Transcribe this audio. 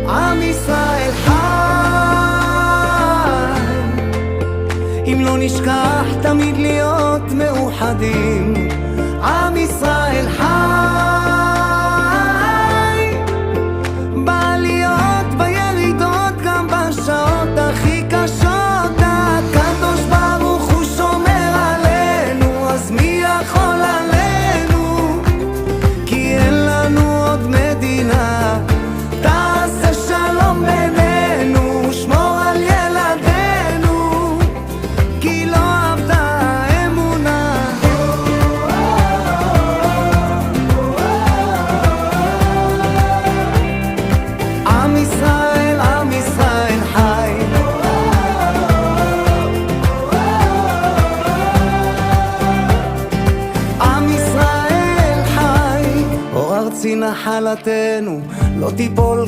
עם ישראל חי, אם לא נשכח תמיד להיות מאוחדים. עם ישראל חי, בעליות בירידות גם בשעות הכי קשות. הקדוש ברוך הוא שומר עלינו, אז מי יכול עלינו? כי אין לנו עוד מדינה. תעשה שלום בינינו, שמור על ילדינו, כי לא אבדה האמונה. עם ישראל, עם ישראל חי. עם ישראל חי, אור ארצי נחלתנו, לא תיפול